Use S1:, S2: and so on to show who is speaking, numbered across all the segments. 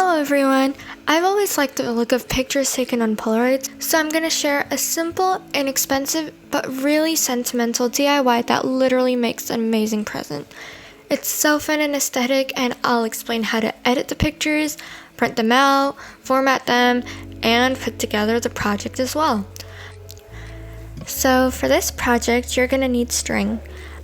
S1: Hello everyone! I've always liked the look of pictures taken on Polaroids, so I'm going to share a simple, inexpensive, but really sentimental DIY that literally makes an amazing present. It's so fun and aesthetic, and I'll explain how to edit the pictures, print them out, format them, and put together the project as well. So for this project, you're going to need string.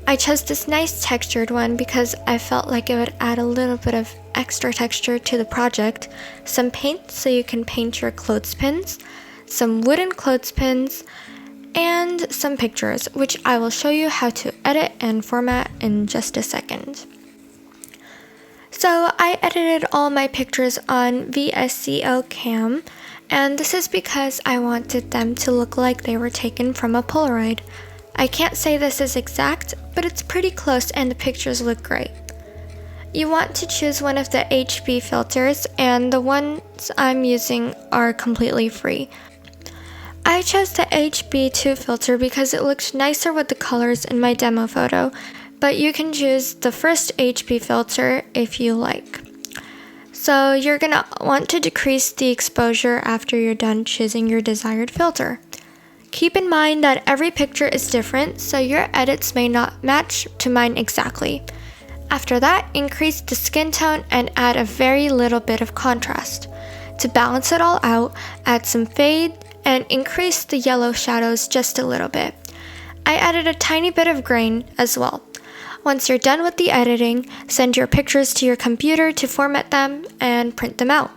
S1: I chose this nice textured one because I felt like it would add a little bit of extra texture to the project, some paint so you can paint your clothespins, some wooden clothespins, and some pictures, which I will show you how to edit and format in just a second. So I edited all my pictures on VSCO Cam, and this is because I wanted them to look like they were taken from a Polaroid. I can't say this is exact, but it's pretty close and the pictures look great. You want to choose one of the HB filters, and the ones I'm using are completely free. I chose the HB2 filter because it looked nicer with the colors in my demo photo, but you can choose the first HB filter if you like. So you're going to want to decrease the exposure after you're done choosing your desired filter. Keep in mind that every picture is different, so your edits may not match to mine exactly. After that, increase the skin tone and add a very little bit of contrast. To balance it all out, add some fade and increase the yellow shadows just a little bit. I added a tiny bit of grain as well. Once you're done with the editing, send your pictures to your computer to format them and print them out.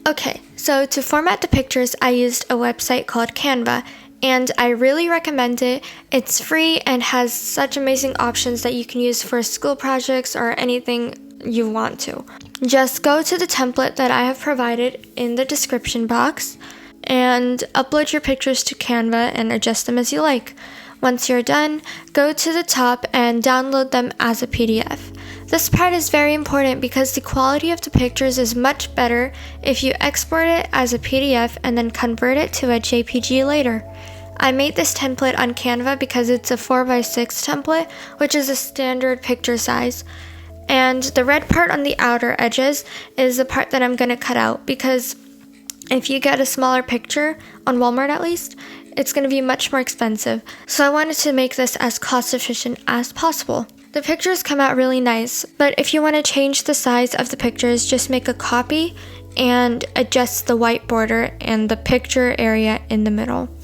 S1: Okay, so to format the pictures, I used a website called Canva, and I really recommend it. It's free and has such amazing options that you can use for school projects or anything you want to. Just go to the template that I have provided in the description box and upload your pictures to Canva and adjust them as you like. Once you're done, go to the top and download them as a PDF. This part is very important because the quality of the pictures is much better if you export it as a PDF and then convert it to a JPG later. I made this template on Canva because it's a 4x6 template, which is a standard picture size. And the red part on the outer edges is the part that I'm going to cut out because if you get a smaller picture, on Walmart at least, it's going to be much more expensive. So I wanted to make this as cost efficient as possible. The pictures come out really nice, but if you want to change the size of the pictures, just make a copy and adjust the white border and the picture area in the middle.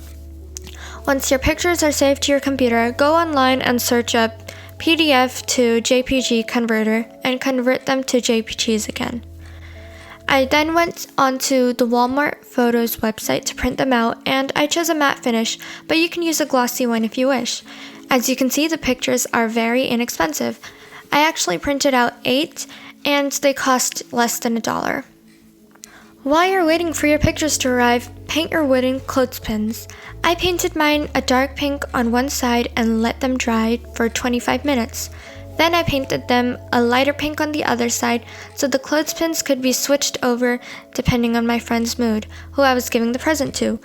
S1: Once your pictures are saved to your computer, go online and search up PDF to JPG converter and convert them to JPGs again. I then went onto the Walmart Photos website to print them out, and I chose a matte finish, but you can use a glossy one if you wish. As you can see, the pictures are very inexpensive. I actually printed out 8, and they cost less than $1. While you're waiting for your pictures to arrive, paint your wooden clothespins. I painted mine a dark pink on one side and let them dry for 25 minutes. Then I painted them a lighter pink on the other side so the clothespins could be switched over depending on my friend's mood, who I was giving the present to.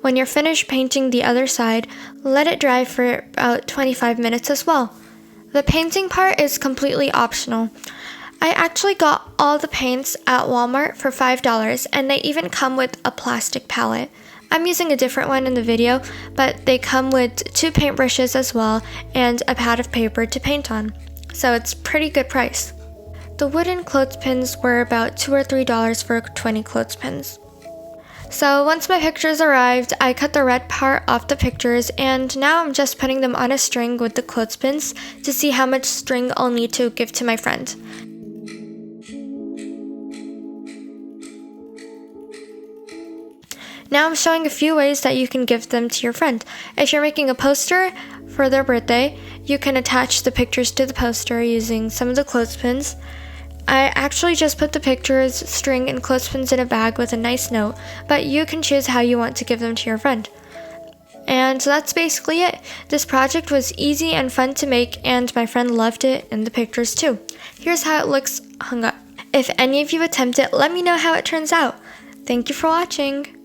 S1: When you're finished painting the other side, let it dry for about 25 minutes as well. The painting part is completely optional. I actually got all the paints at Walmart for $5, and they even come with a plastic palette. I'm using a different one in the video, but they come with 2 paintbrushes as well and a pad of paper to paint on. So it's pretty good price. The wooden clothespins were about $2 or $3 for 20 clothespins. So once my pictures arrived, I cut the red part off the pictures, and now I'm just putting them on a string with the clothespins to see how much string I'll need to give to my friend. Now I'm showing a few ways that you can give them to your friend. If you're making a poster for their birthday, you can attach the pictures to the poster using some of the clothespins. I actually just put the pictures, string, and clothespins in a bag with a nice note, but you can choose how you want to give them to your friend. And that's basically it. This project was easy and fun to make, and my friend loved it and the pictures too. Here's how it looks hung up. If any of you attempt it, let me know how it turns out. Thank you for watching.